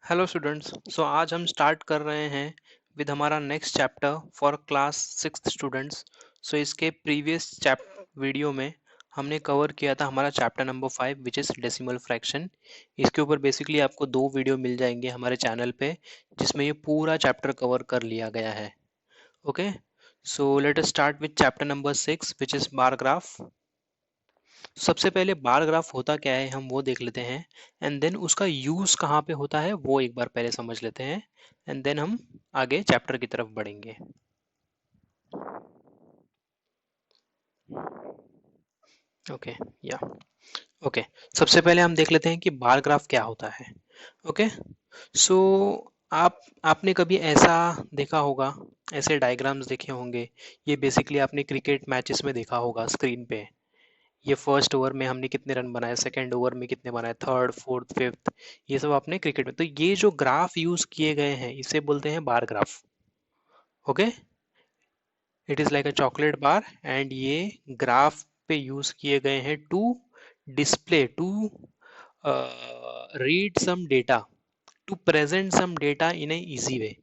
Hello students. आज हम start कर रहे हैं विद हमारा next chapter for class sixth students. इसके प्रीवियस वीडियो में हमने कवर किया था हमारा chapter number 5 which is decimal fraction. इसके ऊपर बेसिकली आपको 2 वीडियो मिल जाएंगे हमारे चैनल पे, जिसमें ये पूरा चैप्टर कवर कर लिया गया है। Okay, so let us start with chapter number 6 which is bar graph. सबसे पहले बार ग्राफ होता क्या है हम वो देख लेते हैं, एंड देन उसका यूज कहाँ पे होता है वो एक बार पहले समझ लेते हैं, एंड देन हम आगे चैप्टर की तरफ बढ़ेंगे। ओके, या ओके, सबसे पहले हम देख लेते हैं कि बार ग्राफ क्या होता है। ओके, सो आपने कभी ऐसा देखा होगा, ऐसे डायग्राम्स देखे होंगे। ये बेसिकली आपने क्रिकेट मैचेस में देखा होगा स्क्रीन पे। ये फर्स्ट ओवर में हमने कितने रन बनाए, सेकंड ओवर में कितने बनाए, थर्ड फोर्थ फिफ्थ, ये सब आपने क्रिकेट में। तो ये जो ग्राफ यूज किए गए हैं इसे बोलते हैं bar graph. Okay, it is like a chocolate bar, and ये ग्राफ पे यूज किए गए हैं to display, to read some data, to present some data in a easy way.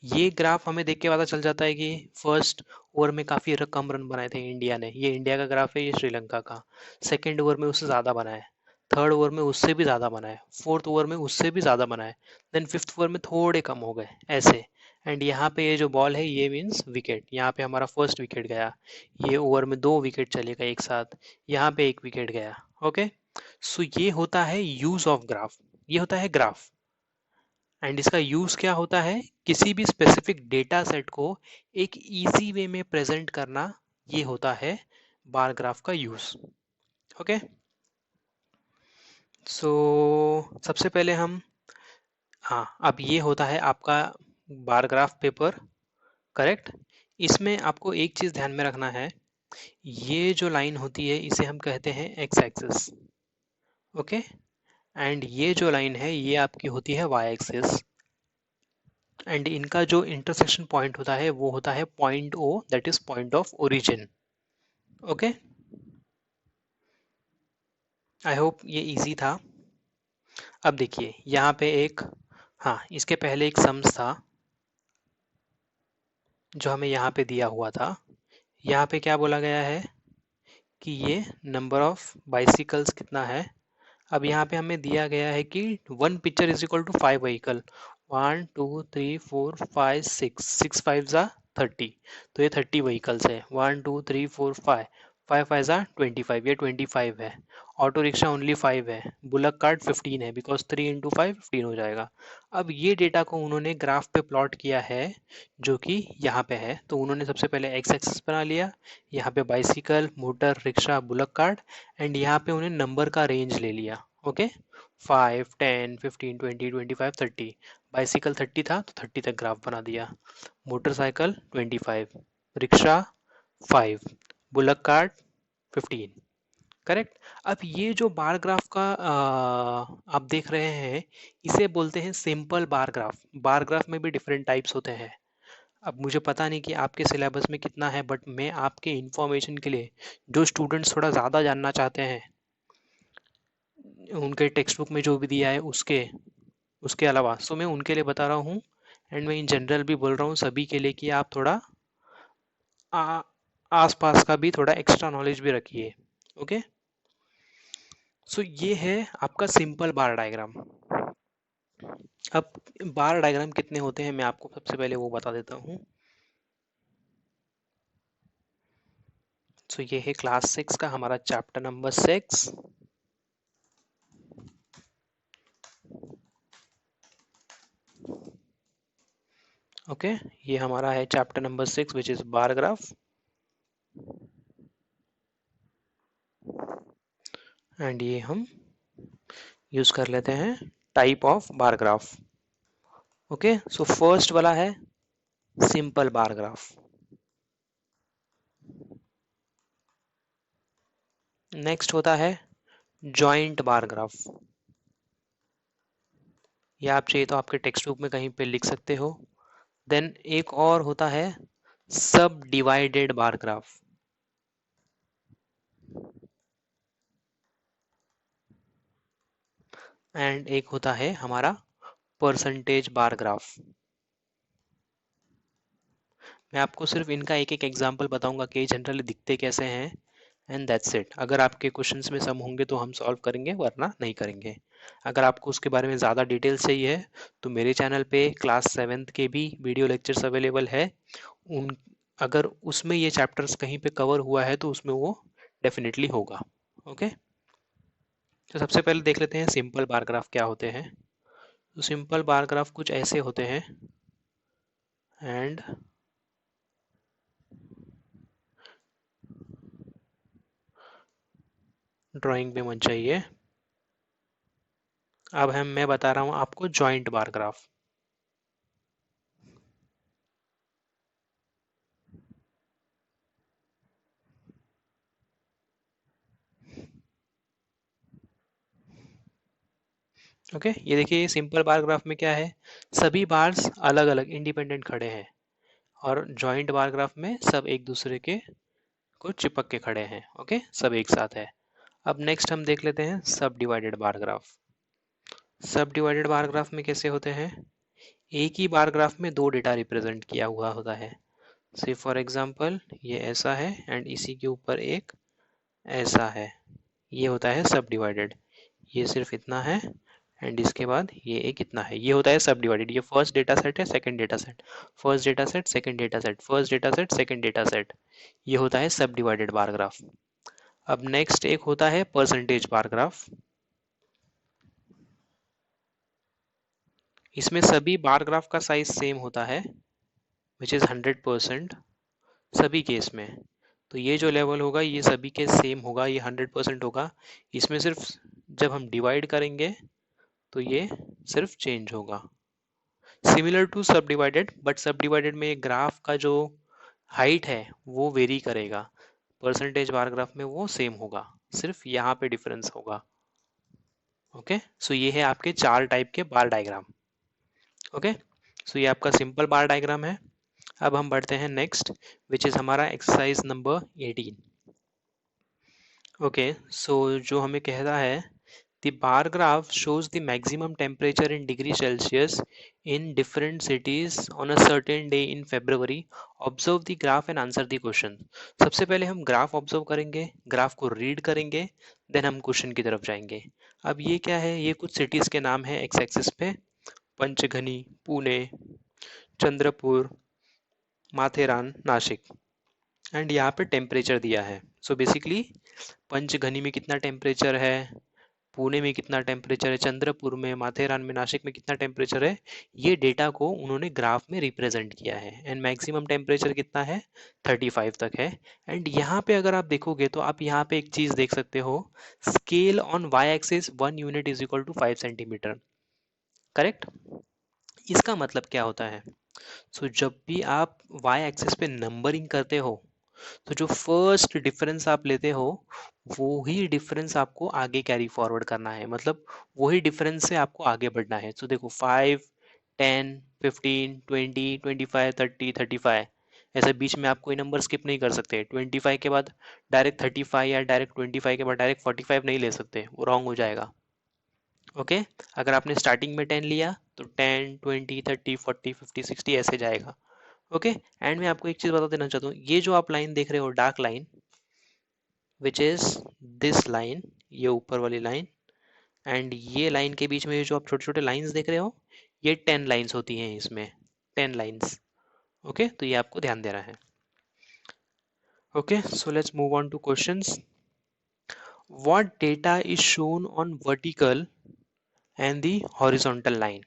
ये ग्राफ हमें देख के पता चल जाता है कि फर्स्ट ओवर में काफी कम रन बनाए थे इंडिया ने, ये इंडिया का ग्राफ है, ये श्रीलंका का। सेकेंड ओवर में उससे ज्यादा बनाए, थर्ड ओवर में उससे भी ज्यादा बनाए, फोर्थ ओवर में उससे भी ज्यादा बनाए, देन फिफ्थ ओवर में थोड़े कम हो गए ऐसे। एंड यहाँ पे ये जो बॉल है ये मीन्स विकेट, यहाँ पे हमारा फर्स्ट विकेट गया, ये ओवर में 2 विकेट चले गए एक साथ, यहाँ पे 1 विकेट गया। ओके, सो ये होता है यूज ऑफ ग्राफ, ये होता है ग्राफ। एंड इसका यूज क्या होता है, किसी भी स्पेसिफिक डेटा सेट को एक इजी वे में प्रेजेंट करना, ये होता है बार ग्राफ का यूज। ओके, सो सबसे पहले हम, हाँ, अब ये होता है आपका बार ग्राफ पेपर, करेक्ट। इसमें आपको एक चीज ध्यान में रखना है, ये जो लाइन होती है इसे हम कहते हैं एक्स एक्सिस। ओके, एंड ये जो लाइन है ये आपकी होती है वाई एक्सिस, एंड इनका जो इंटरसेक्शन पॉइंट होता है वो होता है point O, that is point of origin. Okay, I hope ये इजी था। अब देखिए यहाँ पे एक, हाँ, इसके पहले एक सम्स था जो हमें यहाँ पे दिया हुआ था। यहाँ पे क्या बोला गया है कि ये नंबर ऑफ बाइसिकल्स कितना है। अब यहाँ पे हमें दिया गया है कि 1 picture is equal to 5 vehicle, 1 2 3 4 5 6, 6 5 जा 30, तो ये 30 व्हीकल्स है। 1 2 3 4 5, 5 5 जा 25, ये 25 है। ऑटो रिक्शा ओनली 5 है, बुलक कार्ट 15 है, बिकॉज 3 × 5 15 हो जाएगा। अब ये डेटा को उन्होंने ग्राफ पे प्लॉट किया है जो कि यहाँ पे है। तो उन्होंने सबसे पहले एक्स एक्सिस बना लिया, यहाँ पे bicycle, motor, rickshaw, bullock cart, and यहाँ पे उन्हें नंबर का रेंज ले लिया। ओके, 5 10 15 20 25 30। बाइसिकल 30 था तो 30 तक ग्राफ बना दिया, motorcycle 25, rickshaw 5, bullock cart 15, correct. अब ये जो बार ग्राफ का आप देख रहे हैं इसे बोलते हैं simple bar graph. Bar graph में भी डिफरेंट टाइप्स होते हैं। अब मुझे पता नहीं कि आपके सिलेबस में कितना है, बट मैं आपके इंफॉर्मेशन के लिए, जो स्टूडेंट्स थोड़ा ज़्यादा जानना चाहते हैं, उनके टेक्स्ट बुक में जो भी दिया है उसके उसके अलावा, सो मैं उनके लिए बता रहा हूँ, एंड मैं इन जनरल भी बोल रहा हूँ सभी के लिए कि आप थोड़ा आ, आसपास का भी थोड़ा एक्स्ट्रा नॉलेज भी रखिए। ओके, सो ये है आपका सिंपल बार डायग्राम। अब बार डायग्राम कितने होते हैं मैं आपको सबसे पहले वो बता देता हूँ। सो ये है क्लास 6 का हमारा चैप्टर नंबर 6। ओके, ये हमारा है chapter number 6 which is bar graph, and ये हम यूज कर लेते हैं type of bar graph. Okay, so first वाला है सिंपल बार ग्राफ। नेक्स्ट होता है जॉइंट बार ग्राफ, या आप चाहिए तो आपके टेक्स्ट बुक में कहीं पे लिख सकते हो। देन एक और होता है सब डिवाइडेड बार ग्राफ, एंड एक होता है हमारा परसेंटेज बार ग्राफ। मैं आपको सिर्फ इनका एक एक एग्जांपल बताऊंगा कि जनरली दिखते कैसे हैं, एंड दैट्स इट। अगर आपके क्वेश्चंस में सम होंगे तो हम सॉल्व करेंगे, वरना नहीं करेंगे। अगर आपको उसके बारे में ज़्यादा डिटेल्स चाहिए तो मेरे चैनल पे क्लास 7th के भी वीडियो लेक्चर्स अवेलेबल है। उन अगर उसमें ये चैप्टर्स कहीं पे कवर हुआ है तो उसमें वो डेफिनेटली होगा। ओके, तो सबसे पहले देख लेते हैं सिंपल बार ग्राफ क्या होते हैं। तो सिंपल बार ग्राफ कुछ ऐसे होते हैं, एंड ड्राइंग पे मन चाहिए। अब मैं बता रहा हूँ आपको जॉइंट बार ग्राफ। ओके, ये देखिए, ये सिंपल बार ग्राफ में क्या है, सभी बार्स अलग अलग इंडिपेंडेंट खड़े हैं, और जॉइंट बार ग्राफ में सब एक दूसरे के को चिपक के खड़े हैं। ओके, सब एक साथ है। अब नेक्स्ट हम देख लेते हैं सब डिवाइडेड बार ग्राफ। सब डिवाइडेड बार ग्राफ में कैसे होते हैं, एक ही बार ग्राफ में दो डेटा रिप्रेजेंट किया हुआ होता है। से फॉर एग्जांपल ये ऐसा है एंड इसी के ऊपर एक ऐसा है, ये होता है सब डिवाइडेड। ये सिर्फ इतना है एंड इसके बाद ये एक इतना है, ये होता है सब डिवाइडेड। ये फर्स्ट डेटा सेट है, second data set, first data set, second data set, first data set, second data set, ये होता है सब डिवाइडेड बार ग्राफ। अब नेक्स्ट एक होता है परसेंटेज बार ग्राफ। इसमें सभी बार ग्राफ का साइज सेम होता है, विच इज 100% सभी केस में। तो ये जो लेवल होगा ये सभी के सेम होगा, ये 100% होगा। इसमें सिर्फ जब हम डिवाइड करेंगे तो ये सिर्फ चेंज होगा, सिमिलर टू सब डिवाइडेड, बट सब डिवाइडेड में ग्राफ का जो हाइट है वो वेरी करेगा, परसेंटेज बार ग्राफ में वो सेम होगा, सिर्फ यहाँ पे डिफरेंस होगा। ओके, सो ये है आपके चार टाइप के बार डायग्राम। ओके, सो ये आपका सिंपल बार डायग्राम है। अब हम बढ़ते हैं नेक्स्ट, विच इज हमारा एक्सरसाइज नंबर 18। ओके, सो जो हमें कह रहा है, the bar graph shows the maximum temperature in degree Celsius in different cities on a certain day in February. Observe the graph and answer the question. सबसे पहले हम graph observe करेंगे, graph को रीड करेंगे, देन हम question की तरफ जाएंगे। अब ये क्या है, ये कुछ सिटीज के नाम है एक्स एक्सिस पे, पंचघनी, पुणे, चंद्रपुर, माथेरान, नासिक, एंड यहाँ पे टेम्परेचर दिया है। सो बेसिकली पंचघनी में कितना टेम्परेचर है, पुणे में कितना टेम्परेचर है, चंद्रपुर में, माथेरान में, नासिक में कितना टेम्परेचर है, ये डेटा को उन्होंने ग्राफ में रिप्रेजेंट किया है। एंड मैक्सिमम टेम्परेचर कितना है, 35 तक है। एंड यहाँ पे अगर आप देखोगे तो आप यहाँ पे एक चीज देख सकते हो, scale on Y axis 1 unit is equal to 5 centimetre. Correct, इसका मतलब क्या होता है, सो जब भी आप वाई एक्सिस पे नंबरिंग करते हो तो जो फर्स्ट डिफरेंस आप लेते हो वो ही डिफरेंस आपको आगे कैरी फॉरवर्ड करना है, मतलब वही डिफरेंस से आपको आगे बढ़ना है। तो देखो 5, 10, 15, 20, 25, 30, 35, ऐसे बीच में आप कोई नंबर स्किप नहीं कर सकते। 25 के बाद डायरेक्ट 35 या डायरेक्ट 25 के बाद डायरेक्ट 45 नहीं ले सकते, वो रॉन्ग हो जाएगा। ओके, अगर आपने स्टार्टिंग में 10 लिया तो 10, 20, 30, 40, 50, 60 ऐसे जाएगा। ओके, एंड मैं आपको एक चीज बता देना चाहता हूँ, ये जो आप लाइन देख रहे हो dark line, which is this line, ये ऊपर वाली लाइन, एंड ये लाइन के बीच में जो आप छोटे छोटे लाइंस देख रहे हो, ये 10 लाइंस होती हैं इसमें, 10 लाइंस। ओके, तो ये आपको ध्यान देना है। Okay, so let's move on two questions. What data is shown on vertical and the horizontal line.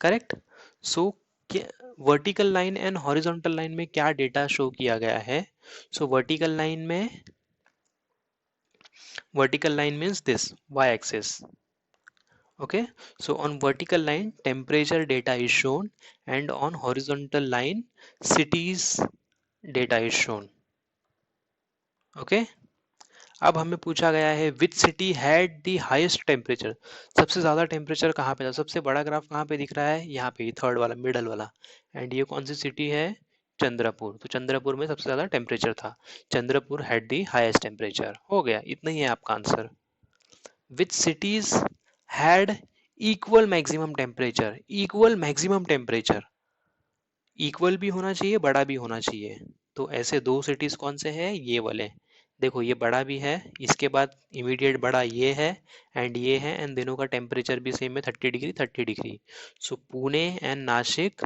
Correct, so vertical line and horizontal line में क्या डेटा शो किया गया है। सो वर्टिकल लाइन में, vertical line means this y axis. Okay, so on vertical line temperature data is shown and on horizontal line cities data is shown. Okay, अब हमें पूछा गया है which city had the highest temperature, सबसे ज्यादा temperature कहाँ पे था, सबसे बड़ा ग्राफ कहाँ पे दिख रहा है, यहाँ पे, थर्ड वाला, मिडल वाला, एंड ये कौन सी सिटी है, चंद्रपुर। तो चंद्रपुर में सबसे ज्यादा टेम्परेचर था, Chandrapur had the highest temperature. हो गया, इतना ही है आपका answer. Which cities had equal maximum temperature, equal maximum temperature, equal भी होना चाहिए, बड़ा भी होना चाहिए। तो ऐसे दो सिटीज कौन से हैं, ये वाले। देखो ये बड़ा भी है, इसके बाद इमीडिएट बड़ा ये है एंड ये है, एंड दोनों का टेम्परेचर भी सेम है, 30 degree 30 degree. So Pune and Nashik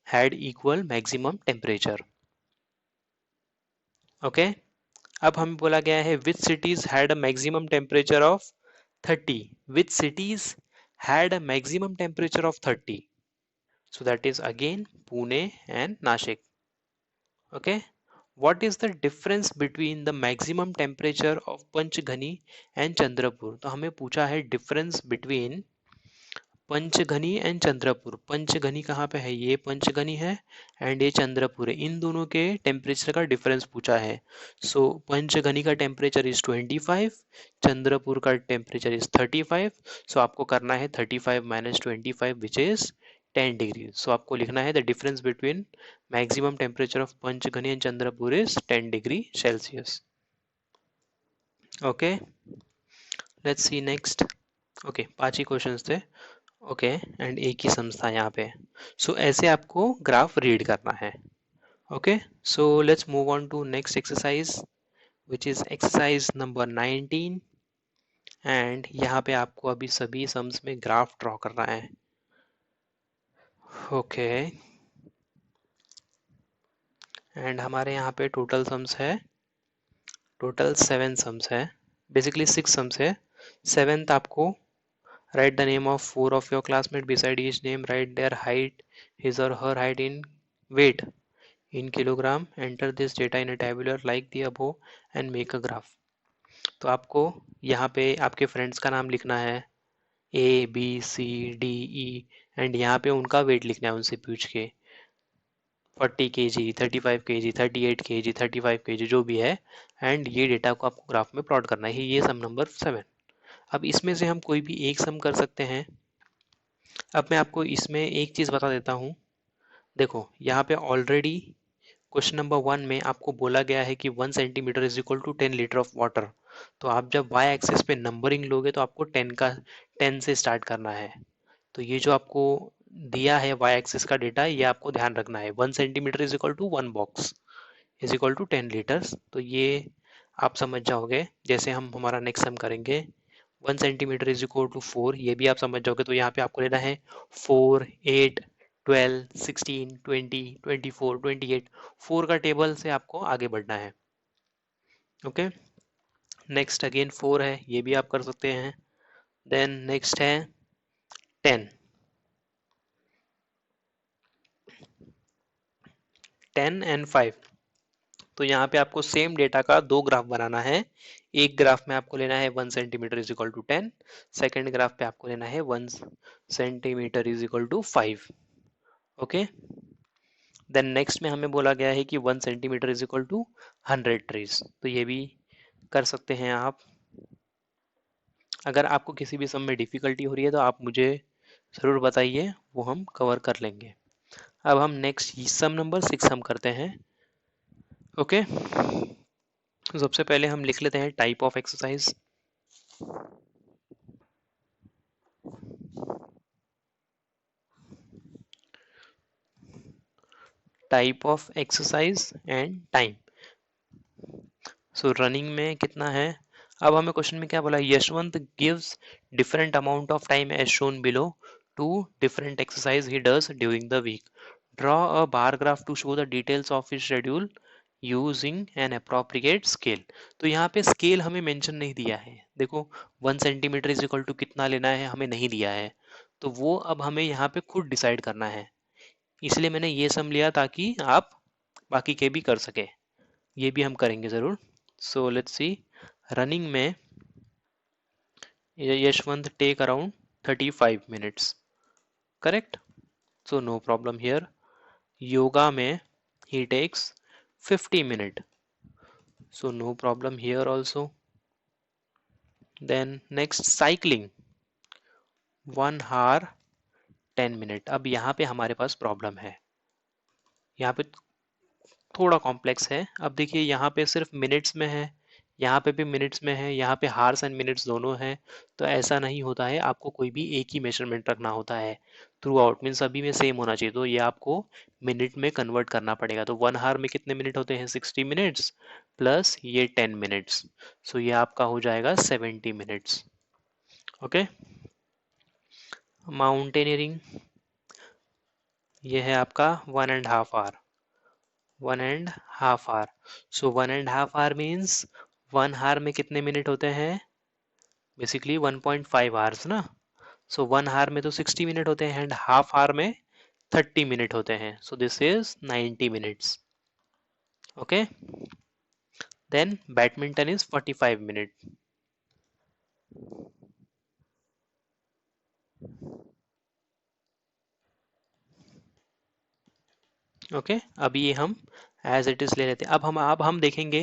had equal maximum temperature. Okay, अब हमें बोला गया है विच cities had a maximum temperature of 30, which cities had a maximum temperature of 30, so that is again Pune and Nashik. Okay, what is the difference between the maximum temperature of Panchgani and Chandrapur? तो हमें पूछा है difference between पंचघनी and Chandrapur. पंचघनी कहाँ पे है, ये पंचघनी है and ये चंद्रपुर है, इन दोनों के टेम्परेचर का डिफरेंस पूछा है। सो पंचघनी का टेम्परेचर इज 25, चंद्रपुर का टेम्परेचर इज 35। सो आपको करना है 35 minus 25 which is 10 degree. So आपको लिखना है the difference between maximum temperature of Panchgani and Chandrapur is 10 degree Celsius. Okay, let's see next. Okay, 5 ही क्वेश्चंस थे। ओके, एंड एक ही संस्था यहाँ पे। सो ऐसे आपको ग्राफ रीड करना है। Okay, so let's move on to next exercise which is exercise number 19। And यहाँ पे आपको अभी सभी सम्स में ग्राफ ड्रॉ करना है। ओके, एंड हमारे यहाँ पे टोटल सम्स है, टोटल 7 सम्स है, बेसिकली 6 सम्स है। 7th आपको write the name of 4 of your classmates beside each name, write their height, his or her height in weight in kilogram, enter this data in a tabular like the above and make a graph। तो आपको यहाँ पे आपके friends का नाम लिखना है, A B C D E, and यहाँ पे उनका वेट लिखना है उनसे पूछ के, 40 kg 35 kg 38 kg 35 kg जो भी है, एंड ये डेटा को आपको ग्राफ में प्लॉट करना है। ये सम नंबर 7। अब इसमें से हम कोई भी एक सम कर सकते हैं। अब मैं आपको इसमें एक चीज़ बता देता हूँ। देखो यहाँ पे ऑलरेडी क्वेश्चन नंबर 1 में आपको बोला गया है कि 1 centimetre is equal to 10 litre of water. तो आप जब वाई एक्सिस पे नंबरिंग लोगे तो आपको 10 से स्टार्ट करना है। तो ये जो आपको दिया है वाई एक्सिस का डेटा, ये आपको ध्यान रखना है। 1 centimetre is equal to 1 box is equal to 10 litres. तो ये आप समझ जाओगे। जैसे हम हमारा नेक्स्ट सम करेंगे, 1 सेंटीमीटर इज इक्वल टू 4, ये भी आप समझ जाओगे। तो यहाँ पे आपको लेना है 4 8 12 16 20 24 28, 4 का टेबल से आपको आगे बढ़ना है। ओके, नेक्स्ट अगेन 4 है, ये भी आप कर सकते हैं। देन नेक्स्ट है 10 एंड 5। तो यहाँ पे आपको सेम डेटा का 2 ग्राफ बनाना है। एक ग्राफ में आपको लेना है 1 centimetre is equal to 10, second graph पे आपको लेना है 1 centimetre is equal to 5। Okay, then next में हमें बोला गया है कि 1 centimetre is equal to 100 trees. तो ये भी कर सकते हैं आप। अगर आपको किसी भी सम में डिफिकल्टी हो रही है तो आप मुझे ज़रूर बताइए, वो हम कवर कर लेंगे। अब हम नेक्स्ट सम नंबर 6 हम करते हैं। ओके, सबसे पहले हम लिख लेते हैं type of exercise. Type of exercise and time. So running में कितना है। अब हमें क्वेश्चन में क्या बोला, Yashwant gives different amount of time as shown below to different exercise he does during the week, draw a bar graph to show the details of his schedule using an appropriate scale. तो यहाँ पे scale हमें mention नहीं दिया है। देखो 1 centimetre is equal to कितना लेना है हमें नहीं दिया है, तो वो अब हमें यहाँ पे खुद डिसाइड करना है। इसलिए मैंने ये सम लिया ताकि आप बाकी के भी कर सके। ये भी हम करेंगे ज़रूर। सो लेट्स सी, रनिंग में Yashwant take around 35 minutes, correct. So no problem here. Yoga में he takes 50 minute, so no problem here also. Then next cycling 1 hour 10 minute. अब यहाँ पे हमारे पास प्रॉब्लम है, यहाँ पे थोड़ा कॉम्प्लेक्स है। अब देखिए यहाँ पे सिर्फ मिनट्स में है, यहाँ पे भी मिनट्स में है, यहाँ पे हार्स एंड मिनट्स दोनों हैं, तो ऐसा नहीं होता है, आपको कोई भी एक ही मेजरमेंट रखना होता है थ्रू आउट, मीन सभी में सेम होना चाहिए, तो ये आपको मिनट में कन्वर्ट करना पड़ेगा। तो 1 आवर में कितने मिनट होते हैं, 60 मिनट्स प्लस ये 10 मिनट्स, सो ये आपका हो जाएगा 70 मिनट्स। ओके, माउंटेनियरिंग ये है आपका 1.5 hour, 1.5 hour. So 1.5 hour means 1 hour में कितने मिनट होते हैं, बेसिकली 1.5 आवर्स ना। सो 1 आवर में तो 60 मिनट होते हैं एंड हाफ आवर में 30 मिनट होते हैं, so this is 90 minutes. Okay, then badminton is 45 minute. Okay, अभी ये हम एज इट इज ले लेते हैं। अब हम देखेंगे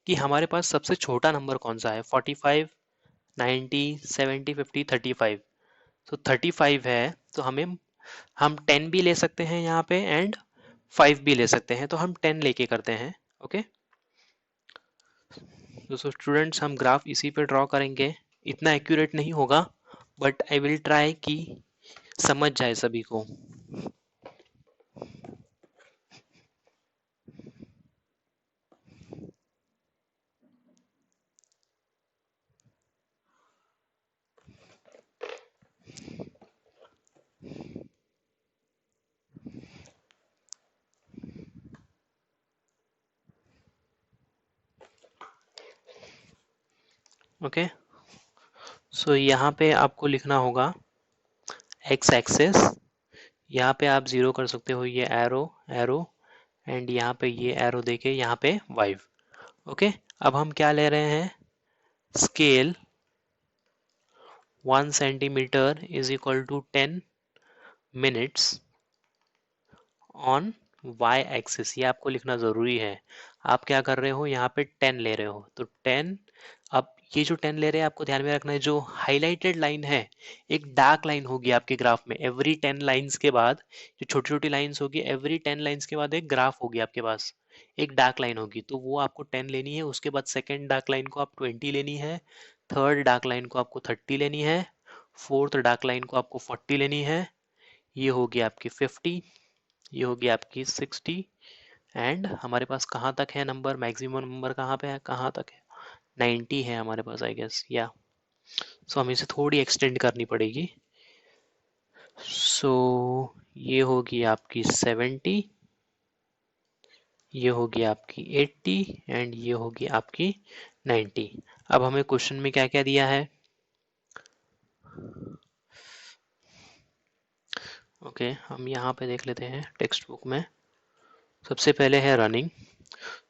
कि हमारे पास सबसे छोटा नंबर कौन सा है, 45, 90, 70, 50, 35। तो 35 है, तो हम 10 भी ले सकते हैं यहाँ पे एंड 5 भी ले सकते हैं, तो हम 10 लेके करते हैं। ओके, तो स्टूडेंट्स हम ग्राफ इसी पे ड्रॉ करेंगे, इतना एक्यूरेट नहीं होगा बट आई विल ट्राई कि समझ जाए सभी को। ओके, सो यहाँ पे आपको लिखना होगा एक्स एक्सेस, यहाँ पे आप जीरो कर सकते हो, ये एरो एरो एंड यहाँ पे ये एरो देके यहाँ पे वाई। ओके, अब हम क्या ले रहे हैं, scale 1 centimetre is equal to 10 minutes on Y axis, ये आपको लिखना जरूरी है। आप क्या कर रहे हो, यहाँ पे 10 ले रहे हो, तो 10, अब ये जो 10 ले रहे हैं आपको ध्यान में रखना है, जो हाईलाइटेड लाइन है एक डार्क लाइन होगी आपके ग्राफ में, एवरी 10 लाइंस के बाद जो छोटी छोटी लाइंस होगी, एवरी 10 लाइंस के बाद एक ग्राफ होगी आपके पास, एक डार्क लाइन होगी, तो वो आपको 10 लेनी है। उसके बाद सेकेंड डार्क लाइन को आप 20 लेनी है, थर्ड डार्क लाइन को आपको 30 लेनी है, फोर्थ डार्क लाइन को आपको 40 लेनी है, ये होगी आपकी 50, ये होगी आपकी 60 एंड हमारे पास कहाँ तक है नंबर, मैक्सिमम नंबर कहाँ पे है, कहाँ तक है, 90 है हमारे पास आई गेस, या सो हमें इसे थोड़ी एक्सटेंड करनी पड़ेगी। सो ये होगी आपकी 70, ये होगी आपकी 80 एंड ये होगी आपकी 90। अब हमें क्वेश्चन में क्या क्या दिया है, ओके हम यहाँ पे देख लेते हैं टेक्स्ट बुक में। सबसे पहले है रनिंग,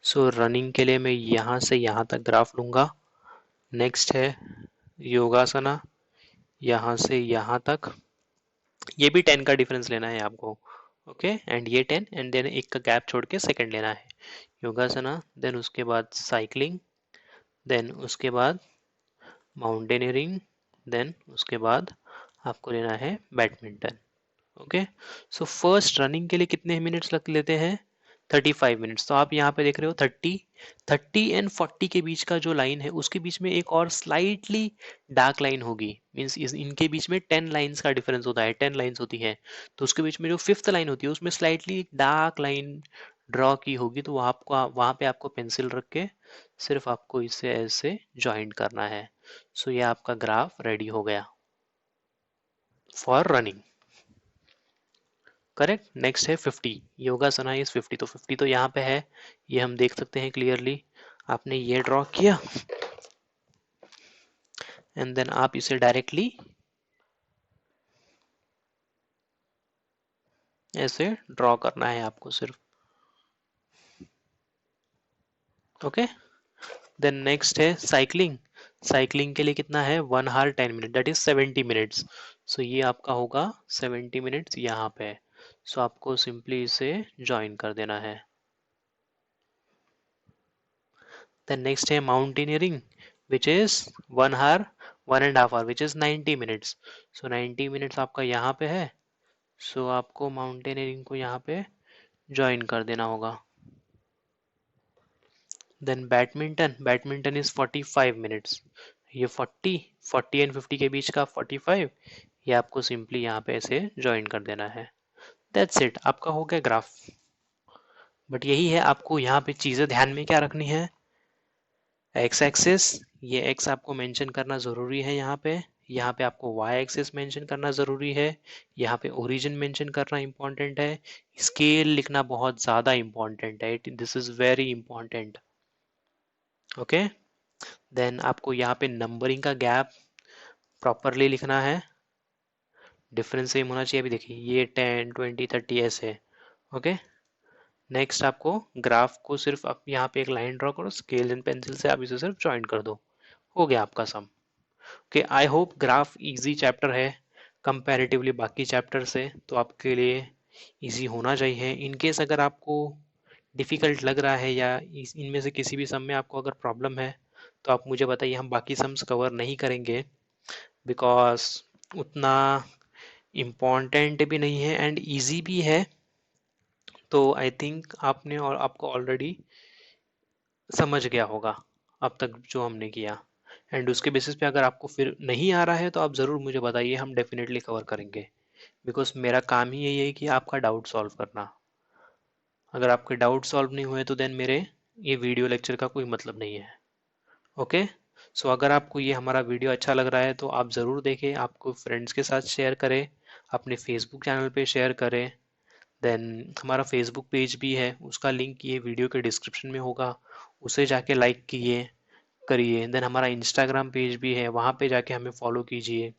सो रनिंग के लिए मैं यहाँ से यहाँ तक ग्राफ लूँगा। नेक्स्ट है योगासना, यहाँ से यहाँ तक, ये भी 10 का डिफरेंस लेना है आपको। ओके, एंड ये 10 एंड देन एक का गैप छोड़ के सेकंड लेना है, योगासना, देन उसके बाद साइकिलिंग, देन उसके बाद माउंटेनियरिंग, देन उसके बाद आपको लेना है badminton. Okay, so first running के लिए कितने मिनट्स लग लेते हैं, 35 मिनट्स। तो आप यहाँ पे देख रहे हो 30 एंड 40 के बीच का जो लाइन है उसके बीच में एक और स्लाइटली डार्क लाइन होगी, मीन्स इनके बीच में 10 लाइंस का डिफरेंस होता है, 10 लाइंस होती है, तो उसके बीच में जो फिफ्थ लाइन होती है उसमें स्लाइटली डार्क लाइन ड्रॉ की होगी, तो आपको वहां पे आपको पेंसिल रख के सिर्फ आपको इसे ऐसे ज्वाइंट करना है। सो ये आपका ग्राफ रेडी हो गया फॉर रनिंग। करेक्ट, नेक्स्ट है 50, योगासना इज 50, तो 50 तो यहाँ पे है, ये हम देख सकते हैं क्लियरली, आपने ये ड्रॉ किया एंड देन आप इसे डायरेक्टली ऐसे ड्रॉ करना है आपको सिर्फ। ओके, देन नेक्स्ट है साइकिलिंग, साइकिलिंग के लिए कितना है, 1 hour 10 minute, that is 70 minutes. So ये आपका होगा 70 मिनट्स यहाँ पे, सो आपको सिंपली इसे ज्वाइन कर देना है। Then next है mountaineering, which is 1 hour, 1.5 hour, which is 90 minutes. So 90 minutes आपका यहाँ पे है, so आपको mountaineering को यहाँ पे ज्वाइन कर देना होगा। Then badminton is 45 minutes. ये 40 एंड 50 के बीच का 45, ये आपको सिंपली यहाँ पे ऐसे ज्वाइन कर देना है। दैट्स इट, आपका हो गया ग्राफ। बट यही है, आपको यहाँ पे चीज़ें ध्यान में क्या रखनी है। एक्स एक्सिस, ये एक्स आपको मेंशन करना ज़रूरी है यहाँ पे आपको वाई एक्सिस मेंशन करना ज़रूरी है, यहाँ पे ओरिजिन मेंशन करना इम्पॉर्टेंट है, स्केल लिखना बहुत ज़्यादा इम्पॉर्टेंट है, this is very important. Okay, then आपको यहाँ पे नंबरिंग का गैप प्रॉपरली लिखना है, डिफरेंस सेम होना चाहिए। अभी देखिए ये 10 20 30 ऐसे। ओके, नेक्स्ट आपको ग्राफ को सिर्फ आप यहाँ पे एक लाइन ड्रॉ करो, स्केल एंड पेंसिल से आप इसे सिर्फ ज्वाइन कर दो, हो गया आपका sum. Okay, I hope graph easy chapter है कंपैरेटिवली बाकी चैप्टर से, तो आपके लिए इजी होना चाहिए। इन केस अगर आपको डिफ़िकल्ट लग रहा है या इनमें से किसी भी सम में आपको अगर प्रॉब्लम है तो आप मुझे बताइए, हम बाकी सम्स कवर नहीं करेंगे बिकॉज उतना इम्पॉर्टेंट भी नहीं है एंड ईजी भी है। तो आई थिंक आपने और आपको ऑलरेडी समझ गया होगा अब तक जो हमने किया, एंड उसके बेसिस पे अगर आपको फिर नहीं आ रहा है तो आप ज़रूर मुझे बताइए, हम डेफिनेटली कवर करेंगे। बिकॉज मेरा काम ही यही है कि आपका डाउट सॉल्व करना। अगर आपके डाउट सॉल्व नहीं हुए तो देन मेरे ये वीडियो लेक्चर का कोई मतलब नहीं है। ओके, सो अगर आपको ये हमारा वीडियो अच्छा लग रहा है तो आप ज़रूर देखें, आपको फ्रेंड्स के साथ शेयर करें, अपने फेसबुक चैनल पे शेयर करें। देन हमारा फेसबुक पेज भी है, उसका लिंक ये वीडियो के डिस्क्रिप्शन में होगा, उसे जाके लाइक करिए। देन हमारा इंस्टाग्राम पेज भी है, वहाँ पे जाके हमें फॉलो कीजिए।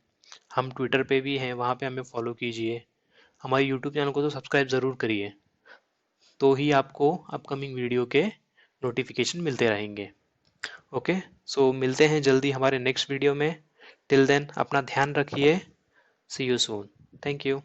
हम ट्विटर पे भी हैं, वहाँ पे हमें फॉलो कीजिए। हमारे यूट्यूब चैनल को तो सब्सक्राइब ज़रूर करिए, तो ही आपको अपकमिंग वीडियो के नोटिफिकेशन मिलते रहेंगे। ओके, सो मिलते हैं जल्दी हमारे नेक्स्ट वीडियो में। टिल देन अपना ध्यान रखिए, सी यू सून, थैंक यू।